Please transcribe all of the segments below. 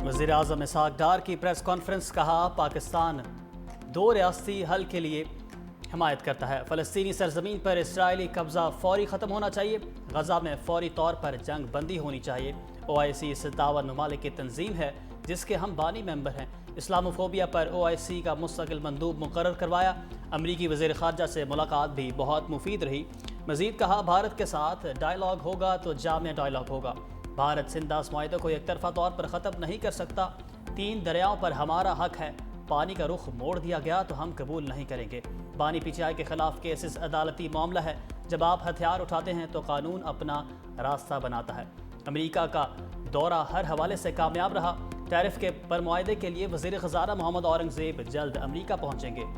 वज़ीर-ए-आज़म इसहाक डार की press conference. कहा, पाकिस्तान दो रियासती हल के लिए हिमायत करता है। फ़लस्तीनी सरजमीन पर इसराइली कब्ज़ा फौरी ख़त्म होना चाहिए। गज़ा में फौरी तौर पर जंग बंदी होनी चाहिए। OIC 57 ममालिक की तंजीम है जिसके हम बानी मेंबर हैं। इस्लामोफोबिया पर OIC का मुस्तकिल मंदूब मुकर्रर करवाया। अमरीकी वज़ीर ख़ारजा से मुलाकात भी बहुत मुफीद रही। मज़ीद कहा, भारत के साथ डायलॉग होगा तो जामिया डायलॉग होगा। भारत सिंधास मुआहदे को एक तरफा तौर पर ख़त्म नहीं कर सकता। 3 दरियाओं पर हमारा हक है। पानी का रुख मोड़ दिया गया तो हम कबूल नहीं करेंगे। बानी PTI के खिलाफ केसेस अदालती मामला है। जब आप हथियार उठाते हैं तो कानून अपना रास्ता बनाता है। अमेरिका का दौरा हर हवाले से कामयाब रहा। टैरिफ के पर मुआहदे के लिए वज़ीर ख़ज़ाना मोहम्मद औरंगज़ेब जल्द अमेरिका पहुँचेंगे।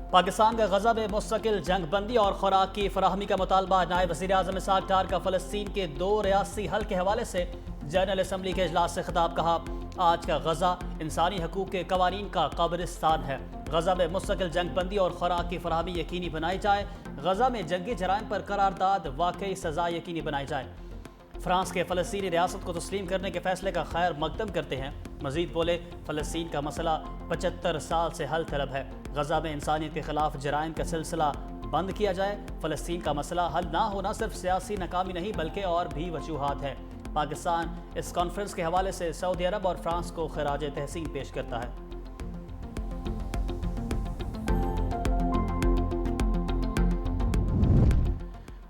पाकिस्तान का गज़ा में मुस्तकिल जंग बंदी और खुराक की फराहमी का मुतालबा। नायब वज़ीर-ए-आज़म इसहाक डार का फ़लस्तीन के 2 रियासी हल के हवाले से जनरल असम्बली के इजलास से खिताब। कहा, आज का गज़ा इंसानी हकूक़ के कवानीन का कब्रिस्तान है। गज़ा में मुस्तकिल जंग बंदी और खुराक की फराहमी यकीनी बनाई जाए। गज़ा में जंगी जराइम पर करारदाद वाकई सज़ा यकीनी बनाई जाए। फ्रांस के फ़लस्तीनी रियासत को तस्लीम करने के फैसले का खैर मकदम करते हैं। मज़ीद बोले, फ़लस्तीन का मसला 75 साल से हल तलब है। गज़ा में इंसानियत के खिलाफ जराइम का सिलसिला बंद किया जाए। फ़लस्तीन का मसला हल ना होना सिर्फ सियासी नाकामी नहीं बल्कि और भी वजूहात है। पाकिस्तान इस कॉन्फ्रेंस के हवाले से सऊदी अरब और फ्रांस को खराज तहसीन पेश करता है।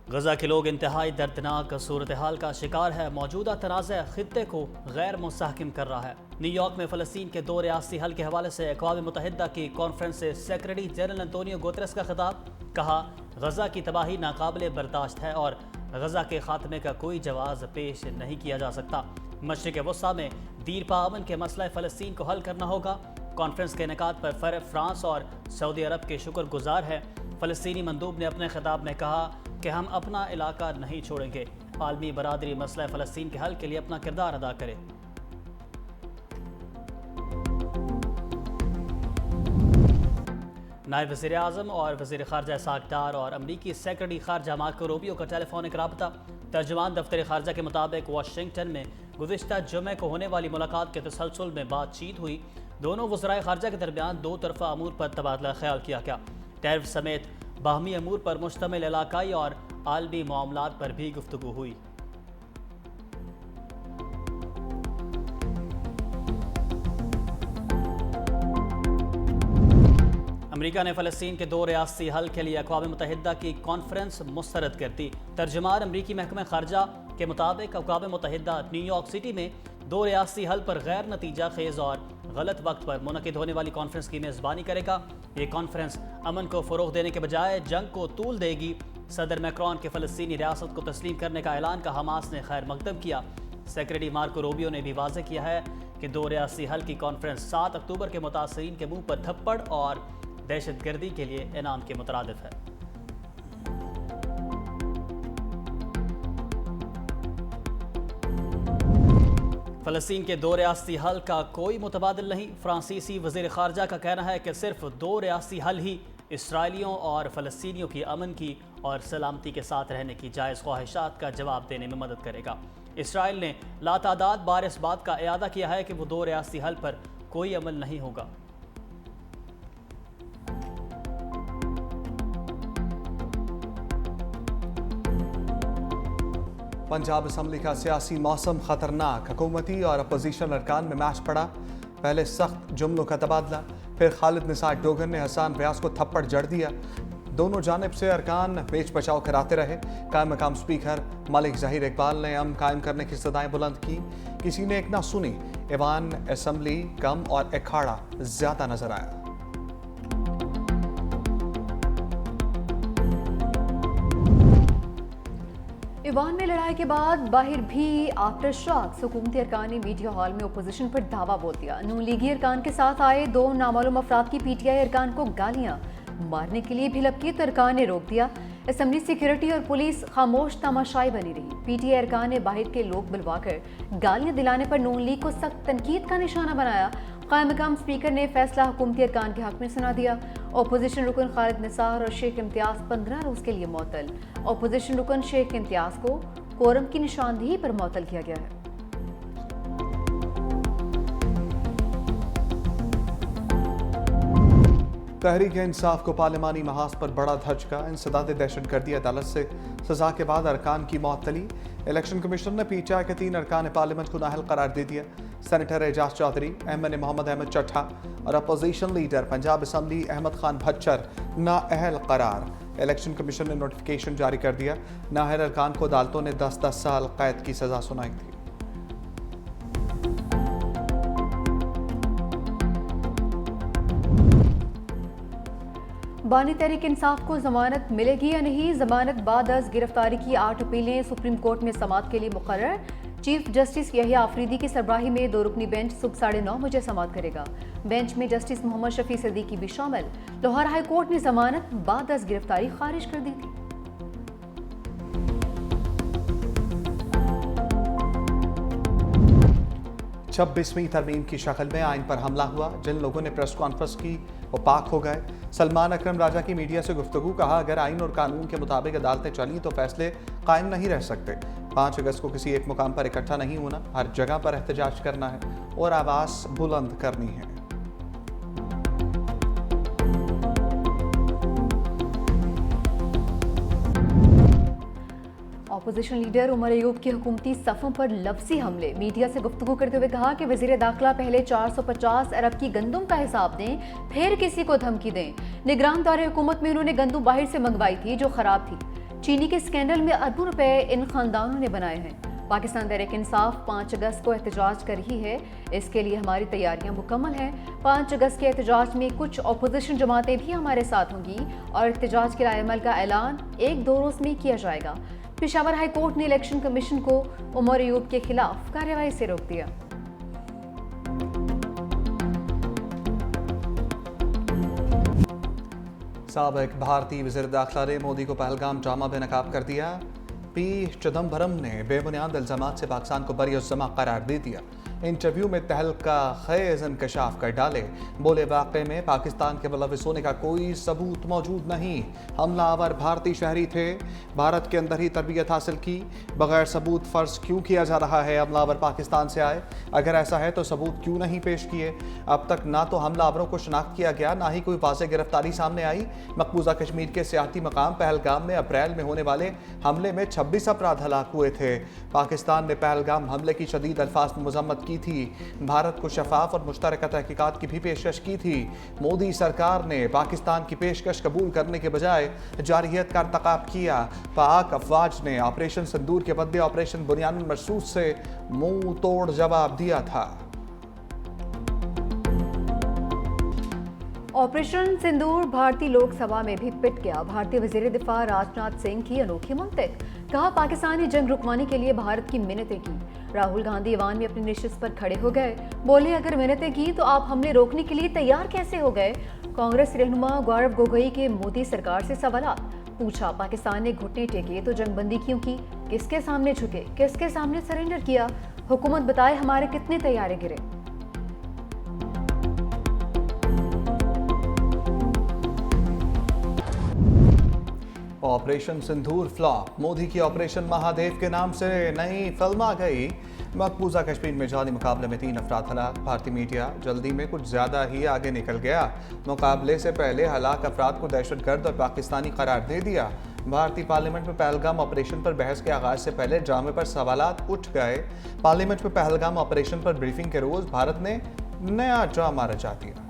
गज़ा के लोग इंतहाई दर्दनाक सूरत हाल का शिकार है। मौजूदा तनाज़ा खित्ते को गैर मुस्तहकम कर रहा है। न्यूयॉर्क में फ़लस्तीन के 2 रियासी हल के हवाले से अक़वाम मुत्तहिदा की कॉन्फ्रेंस से सेक्रेटरी जनरल अंतोनियो गुतरस का खिताब। कहा, गज़ा की तबाही नाकाबिले बर्दाश्त है और गज़ा के खात्मे का कोई जवाज़ पेश नहीं किया जा सकता। मशरिक़ वस्ता में दीरपा अमन के मसला फ़लस्तीन को हल करना होगा। कॉन्फ्रेंस के इनेकाद पर फ्रांस और सऊदी अरब के शुक्रगुजार है। फ़लस्तीनी मंदूब ने अपने खिताब में कहा कि हम अपना इलाका नहीं छोड़ेंगे। आलमी बरादरी मसला फ़लस्तीन के हल के लिए अपना किरदार अदा करे। नायब वज़ीर-ए-आज़म और वज़ीर ख़ारजा इसहाक डार और अमरीकी सेक्रेटरी ख़ारजा मार्को रूबियो का टेलीफोनिक राब्ता। तर्जुमान दफ्तर ख़ारजा के मुताबिक वाशिंगटन में गुज़िश्ता जुमे को होने वाली मुलाकात के तसलसल में बातचीत हुई। दोनों वज़राए ख़ारजा के दरमियान 2 तरफ़ा अमूर पर तबादला ख्याल किया गया। टैरिफ समेत बाहमी अमूर पर मुश्तमिल इलाकाई और आलमी मामलात पर भी गुफ्तगू हुई। अमेरिका ने फ़लस्तीन के 2 रियासी हल के लिए अक़वाम मुत्तहिदा की कॉन्फ्रेंस मुस्तरद कर दी। तर्जुमान अमरीकी महकमा ख़ारजा के मुताबिक अक़वाम मुत्तहिदा न्यूयॉर्क सिटी में 2 रियासी हल पर गैर नतीजा खेज़ और गलत वक्त पर मुनक़िद होने वाली कॉन्फ्रेंस की मेज़बानी करेगा। ये कॉन्फ्रेंस अमन को फ़रोग़ देने के बजाय जंग को तूल देगी। सदर मैक्रोन के फ़लस्तीनी रियासत को तस्लीम करने का ऐलान का हमास ने खैर मकदम किया। सेक्रेटरी मार्को रूबियो ने भी वाज़ेह किया है कि 2 रियासी हल की कॉन्फ्रेंस 7 अक्टूबर के मुतासरीन के मुँह पर थप्पड़ और दहशतगर्दी के लिए इनाम के मुतरादिफ है। फ़लस्तीन के 2 रियासी हल का कोई मुतबादिल नहीं। फ्रांसीसी वज़ीर ख़ारजा का कहना है कि सिर्फ 2 रियासी हल ही इसराइलियों और फ़लस्तीनियों की अमन की और सलामती के साथ रहने की जायज़ ख्वाहिशात का जवाब देने में मदद करेगा। इसराइल ने लातादाद बार इस बात का इयादा किया है कि वो 2 रियासी हल पर कोई अमल नहीं होगा। पंजाब असम्बली का सियासी मौसम खतरनाक। हुकूमती और अपोजिशन अरकान में मैच पड़ा। पहले सख्त जुमलों का तबादला, फिर खालिद निसार डोगर ने हसन रियाज को थप्पड़ जड़ दिया। दोनों जानिब से अरकान पेच बचाव कराते रहे। कायम मकाम स्पीकर मलिक ज़हीर इकबाल ने अमन कायम करने की सदाएं बुलंद की। किसी ने एक ना सुनी। ईवान असम्बली कम और अखाड़ा ज़्यादा नजर आया। ईवान में लड़ाई के बाद बाहर भी आफ्टर शॉक्स। हुकूमती अरकान ने मीडिया हॉल में अपोजिशन पर दावा बोल दिया। नून लीगी अरकान के साथ आए 2 नामालूम अफराद की PTI अरकान को गालियां मारने के लिए भी लपकी तो अरकान ने रोक दिया। असम्बली सिक्योरिटी और पुलिस खामोश तमाशाई बनी रही। PTI अरकान ने बाहर के लोग बुलवाकर गालियां दिलाने पर नून लीग को सख्त तनकीद का निशाना बनाया। कायम मकाम स्पीकर ने फैसला हुकूमती अरकान के हक में सुना दिया। अपोजिशन रुकन खालिद निसार और शेख इम्तियाज 15 रोज के लिए मुअत्तल। अपोजिशन रुकन शेख इम्तियाज को कोरम की निशानदेही पर मुअत्तल किया गया है। तहरीक इंसाफ को पार्लिमानी महाज पर बड़ा धचका। इंसदाद दहशतगर्दी अदालत से सजा के बाद अरकान की मुअत्तली। इलेक्शन कमीशन ने पीटीआई के 3 अरकान पार्लियामेंट को नाअहल करार दे दिया। सेनेटर एजाज चौधरी, एमएनए मोहम्मद अहमद चट्ठा और opposition leader Punjab assembly Ahmed Khan Bhachar नाअहल करार। इलेक्शन कमीशन ने नोटिफिकेशन जारी कर दिया। नाअहल अरकान को अदालतों ने 10-10 साल कैद की सजा सुनाई थी। बानी तहरीक इंसाफ को जमानत मिलेगी या नहीं? जमानत बाद अज गिरफ्तारी की 8 अपीलें सुप्रीम कोर्ट में समाअत के लिए मुकर्रर। चीफ जस्टिस यहिया आफरीदी की सरबराही में 2 रुकनी बेंच सुबह 9:30 बजे समाअत करेगा। बेंच में जस्टिस मोहम्मद शफी सिद्दीकी भी शामिल। लाहौर हाई कोर्ट ने जमानत बाद अज गिरफ्तारी खारिज कर दी थी। छब्बीसवीं तरमीम की शक्ल में आइन पर हमला हुआ। जिन लोगों ने प्रेस कॉन्फ्रेंस की वो पाक हो गए। सलमान अकरम राजा की मीडिया से गुफ्तगू, कहा अगर आइन और कानून के मुताबिक अदालतें चली तो फैसले कायम नहीं रह सकते। 5 अगस्त को किसी एक मुकाम पर इकट्ठा नहीं होना, हर जगह पर एहतजाज करना है और आवाज़ बुलंद करनी है। अपोजिशन लीडर उमर अयूब के हुकूमती सफ़ों पर लफ्जी हमले। मीडिया से गुफ्तगू करते हुए कहा कि वज़ीर दाखिला पहले 450 अरब की गंदम का हिसाब दें, फिर किसी को धमकी दें। निगरान दौरे हुकूमत में उन्होंने गंदम बाहर से मंगवाई थी जो ख़राब थी। चीनी के स्कैंडल में अरबों रुपए इन खानदानों ने बनाए हैं। पाकिस्तान तहरीक इंसाफ 5 अगस्त को एहतजाज कर रही है। इसके लिए हमारी तैयारियां मुकम्मल हैं। 5 अगस्त के एहतजाज में कुछ अपोजिशन जमातें भी हमारे साथ होंगी और एहतजाज के रायअमल का ऐलान 1-2 रोज़ में किया जाएगा। पेशावर हाई कोर्ट ने इलेक्शन कमीशन को उमर अयूब के खिलाफ कार्रवाई से रोक दिया। साबिक भारतीय वज़ीर दाखिला ने मोदी को पहलगाम ड्रामा बेनकाब कर दिया। पी चिदम्बरम ने बेबुनियाद इल्ज़ामात से पाकिस्तान को बरी-उज़्ज़मा करार दे दिया। इंटरव्यू में तहलका खेज़ इंकशाफ कर डाले। बोले वाक़े में पाकिस्तान के मुलविस होने का कोई सबूत मौजूद नहीं। हमलावर भारतीय शहरी थे, भारत के अंदर ही तरबियत हासिल की। बगैर सबूत फ़र्ज क्यों किया जा रहा है हमलावर पाकिस्तान से आए? अगर ऐसा है तो सबूत क्यों नहीं पेश किए? अब तक ना तो हमलावरों को शनाख्त किया गया, ना ही कोई वाज़ेह गिरफ्तारी सामने आई। मकबूजा कश्मीर के सियाती मकाम पहलगाम में अप्रैल में होने वाले हमले में 26 अफराद हलाक हुए थे। पाकिस्तान ने पहलगाम हमले की शदीद अल्फाज में मजम्मत की थी। भारत को शफाफ और मुश्तरका तहकीकात की भी पेशकश की थी। मोदी सरकार ने पाकिस्तान की पेशकश कबूल करने के बजाय जारहियत का irतकाब किया। पाक अफवाज ने ऑपरेशन सिंदूर के बदले ऑपरेशन बुनियानुल मरसूद से मुंह तोड़ जवाब दिया था। ऑपरेशन सिंदूर भारतीय लोकसभा में भी पिट गया। भारतीय वजीर दिफा राजनाथ सिंह की अनोखी मंतिक, कहा पाकिस्तान ने जंग रुकवाने के लिए भारत की मिन्नतें की। राहुल गांधी ईवान में अपनी नशिस्त पर खड़े हो गए। बोले अगर मिन्नतें की तो आप हमले रोकने के लिए तैयार कैसे हो गए? कांग्रेस रहनुमा गौरव गोगोई के मोदी सरकार से सवाल पूछा। पाकिस्तान ने घुटने टेके तो जंगबंदी क्यों की? किसके सामने झुके? किसके सामने सरेंडर किया? हुकूमत बताए हमारे कितने तैयारे गिरे? ऑपरेशन सिंदूर फ्लॉप। मोदी की ऑपरेशन महादेव के नाम से नई फिल्म आ गई। मकबूजा कश्मीर में जाली मुकाबले में 3 अफराद हलाक। भारतीय मीडिया जल्दी में कुछ ज़्यादा ही आगे निकल गया। मुकाबले से पहले हलाक अफराद को दहशतगर्द और पाकिस्तानी करार दे दिया। भारतीय पार्लियामेंट में पहलगाम ऑपरेशन पर बहस के आगाज से पहले ड्रामे पर सवालात उठ गए। पार्लियामेंट में पहलगाम ऑपरेशन पर ब्रीफिंग के रोज़ भारत ने नया ड्रामा रचा दिया।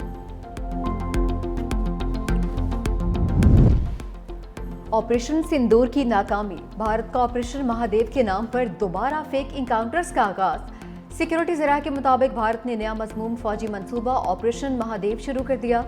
ऑपरेशन सिंदूर की नाकामी, भारत का ऑपरेशन महादेव के नाम पर दोबारा फेक इनकाउंटर्स का आगाज। सिक्योरिटी ज़राए के मुताबिक भारत ने नया मज़मूम फौजी मंसूबा ऑपरेशन महादेव शुरू कर दिया।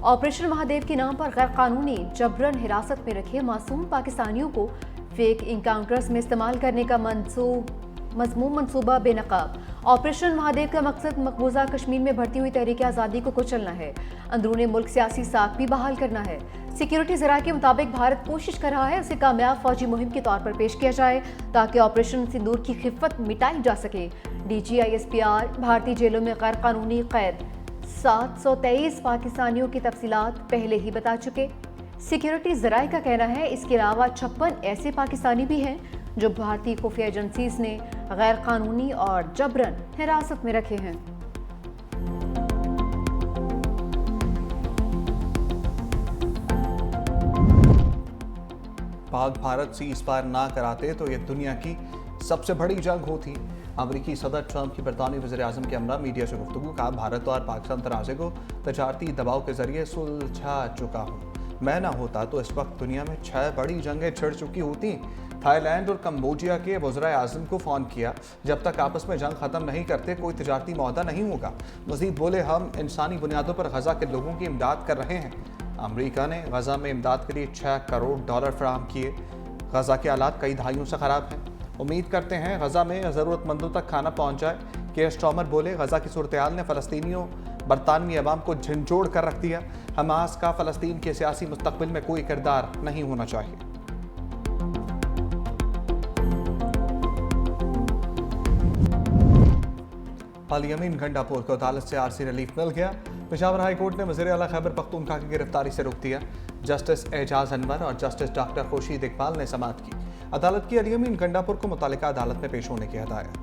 ऑपरेशन महादेव के नाम पर गैर कानूनी जबरन हिरासत में रखे मासूम पाकिस्तानियों को फेक इनकाउंटर्स में इस्तेमाल करने का मज़मूम मंसूबा बेनकाब। ऑपरेशन महादेव का मकसद मकबूजा कश्मीर में बढ़ती हुई तहरीक आज़ादी को कुचलना है। अंदरूनी मुल्क सियासी साख भी बहाल करना है। सिक्योरिटी ज़राए के मुताबिक भारत कोशिश कर रहा है उसे कामयाब फौजी मुहिम के तौर पर पेश किया जाए ताकि ऑपरेशन सिंदूर की खिफत मिटाई जा सके। DGI SPR भारतीय जेलों में गैर कानूनी कैद 723 पाकिस्तानियों की तफसीलात पहले ही बता चुके। सिक्योरिटी जराये का कहना है इसके अलावा 56 ऐसे पाकिस्तानी भी हैं जो भारतीय खुफिया एजेंसीज ने गैर कानूनी और जबरन हिरासत में रखे हैं। पाक भारत सीज फायर ना कराते तो यह दुनिया की सबसे बड़ी जंग होती। अमरीकी सदर ट्रंप की बरतानी वज़ीर आज़म के हमरा मीडिया से गुफ्तगू। कहा, भारत और पाकिस्तान तनाज़े को तजारती दबाव के जरिए सुलझा चुका हूँ। मैं ना होता तो इस वक्त दुनिया में 6 बड़ी जंगें छिड़ चुकी होती। थाईलैंड और कम्बोडिया के वज़ीर आज़म को फ़ोन किया, जब तक आपस में जंग ख़त्म नहीं करते कोई तजारती मुआहदा नहीं होगा। मज़ीद बोले, हम इंसानी बुनियादों पर गज़ा के लोगों की इमदाद कर रहे हैं। अमरीका ने गज़ा में इमदाद के लिए $6 करोड़ फराहम किए। गज़ा के हालात कई दहाइयों से ख़राब हैं। उम्मीद करते हैं गज़ा में ज़रूरतमंदों तक खाना पहुँच जाए। केयर स्टॉमर बोले, गज़ा की सूरत-ए-हाल ने फ़लस्तीनियों बरतानवी अवाम को झंझोड़ कर रख दिया। हमास का फ़लस्तीन के सियासी मुस्तक़बिल में कोई किरदार नहीं होना चाहिए। अल यमीन गंडापुर को अदालत से आरजी रिलीफ मिल गया। पेशावर हाई कोर्ट ने वज़ीर आला खैबर पख्तूनख्वा की गिरफ्तारी से रोक दिया। जस्टिस एजाज अनवर और जस्टिस डॉक्टर खुर्शीद इकबाल ने समाअत की। अदालत की अल यमीन गंडापुर को मुतालिका अदालत में पेश होने की हदायत।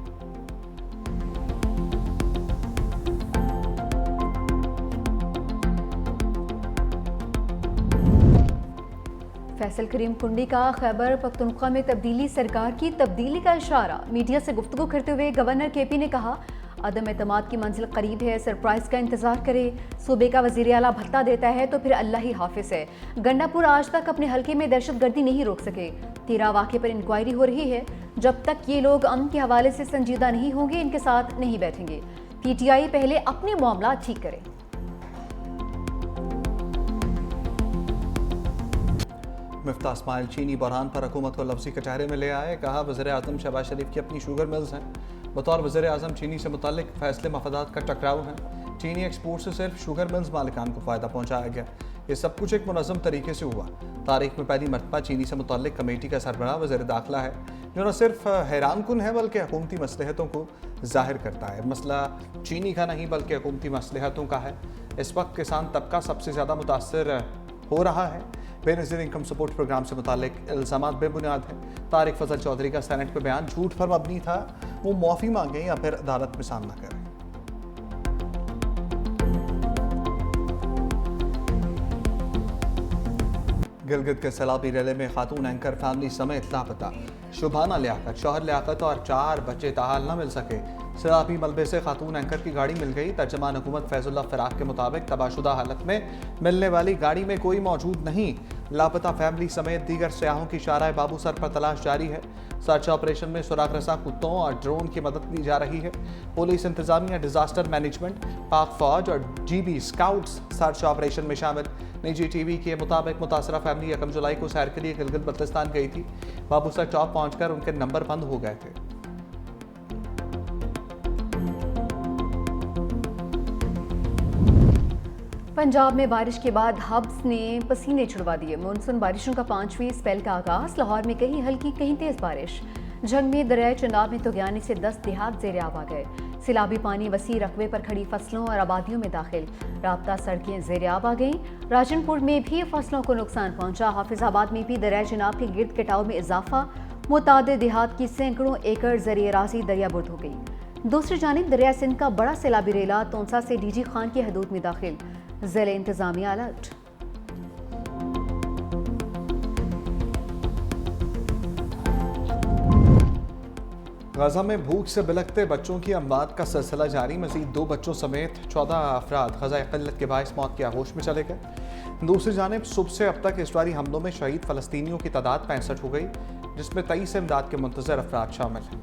फैसल करीम कुंडी का खैबर पख्तूनख्वा में तब्दीली सरकार की तब्दीली का इशारा। मीडिया से गुफ्तगू करते हुए गवर्नर केपी ने कहा, अदम एतमाद की मंजिल करीब है, सरप्राइज का इंतजार करे। सूबे का वज़ीर आला भत्ता देता है तो फिर अल्लाह ही हाफिज है। गंडापुर आज तक अपने हल्के में दहशतगर्दी नहीं रोक सके। 13 वाक़े पर इंक्वायरी हो रही है। जब तक ये लोग अमन के हवाले से संजीदा नहीं होंगे, इनके साथ नहीं बैठेंगे। PTI पहले अपने मामला ठीक करे। मिफ्ता इस्माइल चीनी बहरान पर हुकूमत को लफ्ज़ी कचहरे में ले आए। कहा, वज़ीर आज़म शहबाज शरीफ की अपनी शुगर मिल्स हैं। बतौर वज़ीर आज़म चीनी से मुतालिक फैसले मफादात का टकराव है। चीनी एक्सपोर्ट से सिर्फ शुगर मिल्स मालिकान को फ़ायदा पहुँचाया गया। ये सब कुछ एक मुनज़्ज़म तरीके से हुआ। तारीख में पहली मरतबा चीनी से मुतालिक कमेटी का सरबराह वज़ीर दाखिला है, जो न सिर्फ हैरान कुन है बल्कि हुकूमती मसलहतों को ज़ाहिर करता है। मसला चीनी का नहीं बल्कि हुकूमती मसलहतों का है। इस वक्त किसान तबका सबसे ज़्यादा मुतासर हो रहा है। बेनज़ीर इनकम सपोर्ट प्रोग्राम से मुतालिक इल्ज़ामात बेबुनियाद हैं। तारिक फजल चौधरी का सेनेट पे बयान झूठ पर मबनी था। वो माफ़ी मांगे या फिर अदालत में सामना करें। गिलगित के सैलाबी रेले में खातून एंकर फैमिली समेत लापता। शुभाना लियाकत, शौहर लियाकत और 4 बच्चे ताहाल न मिल सके। सैलाबी मलबे से खातून एंकर की गाड़ी मिल गई। तर्जमान हुकूमत फैजुल्ला फ़राक के मुताबिक तबाशुदा हालत में मिलने वाली गाड़ी में कोई मौजूद नहीं। लापता फैमिली समेत दीगर सयाहों की शाराए बाबू सर पर तलाश जारी है। सर्च ऑपरेशन में सुराग रसा कुत्तों और ड्रोन की मदद ली जा रही है। पुलिस इंतजामिया, डिजास्टर मैनेजमेंट, पाक फौज और GB स्काउट्स सर्च ऑपरेशन में शामिल। निजी TV के मुताबिक मुतासरा फैमिली 1 जुलाई को सैर के लिए गिलगित बल्तिस्तान गई थी। बाबूसर चौक पहुंचकर उनके नंबर बंद हो गए थे। पंजाब में बारिश के बाद हब्स ने पसीने छुड़वा दिए। मानसून बारिशों का 5वीं स्पेल का आगाज। लाहौर में कहीं हल्की कहीं तेज बारिश। जंग में दरियाए चनाब में तुगयानी से 10 देहात ज़ेर आब आ गए। सैलाबी पानी वसी रकबे पर खड़ी फसलों और आबादियों में दाखिल। राब्ता सड़कें ज़ेर आब आ गईं। राजनपुर में भी फसलों को नुकसान पहुंचा। हाफिजाबाद में भी दरियाए चनाब के गिर्द कटाव में इजाफा। मुतादिद देहात की सैकड़ों एकड़ ज़रिए राजी दरियाबुर्द हो गई। दूसरी जानिब दरिया सिंध का बड़ा सैलाबी रेला तोंसा से DG खान की हदूद में दाखिल। ज़िले इंतजामिया अलर्ट। गाज़ा में भूख से बिलखते बच्चों की अमवात का सिलसिला जारी। मज़ीद 2 बच्चों समेत 14 अफराद ग़ज़ाए क़िल्लत के बाइस मौत के आगोश में चले गए। दूसरी जानिब सुबह से अब तक इसराइली हमलों में शहीद फ़लस्तीनियों की तादाद 65 हो गई, जिसमें 23 इमदाद के मुंतज़र अफराद शामिल हैं।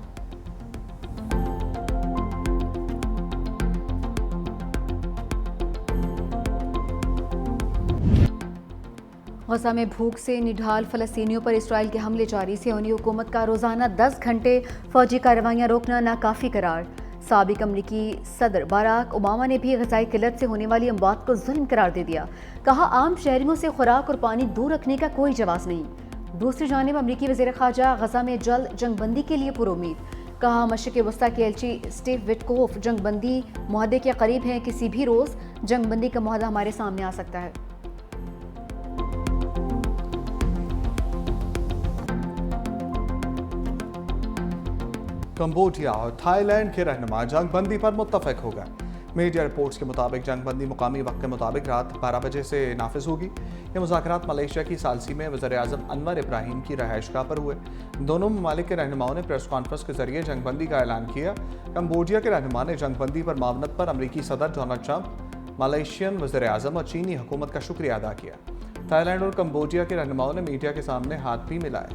गज़ा में भूख से निढाल फ़लस्तीनियों पर इसराइल के हमले जारी। सियोनी हुकूमत का रोज़ाना 10 घंटे फ़ौजी कार्रवाइयाँ रोकना नाकाफ़ी करार। साबिक़ अमरीकी सदर बराक ओबामा ने भी ग़ज़ाई किल्लत से होने वाली अमवात को जुल्म करार दे दिया। कहा, आम शहरियों से खुराक और पानी दूर रखने का कोई जवाब नहीं। दूसरी जानिब अमरीकी वज़ीर ख़ारजा गज़ा में जल्द जंगबंदी के लिए पुरुमीद। कहा मशरिक़ वस्ता के एलची स्टीव विटकोफ जंगबंदी मुआहदे के करीब हैं, किसी भी रोज़ जंगबंदी का मुआहदा हमारे सामने आ सकता है। कंबोडिया और थाईलैंड के रहनुमा जंगबंदी पर मुत्तफिक हो गए। मीडिया रिपोर्ट्स के मुताबिक जंगबंदी मुकामी वक्त के मुताबिक रात 12 बजे से नाफिज होगी। ये मुज़ाकरात मलेशिया की सालसी में वज़ीर-ए-आज़म अनवर इब्राहिम की रहायशगाह पर हुए। दोनों ममालिक के रहनुमाओं ने प्रेस कॉन्फ्रेंस के जरिए जंगबंदी का ऐलान किया। कंबोडिया के रहनुमा ने जंगबंदी पर मावनत पर अमरीकी सदर डोनाल्ड ट्रंप, मलेशियन वज़ीर-ए-आज़म और चीनी हुकूमत का शुक्रिया अदा किया। थाईलैंड और कंबोडिया के रहनुमाओं ने मीडिया के सामने हाथ भी मिलाए।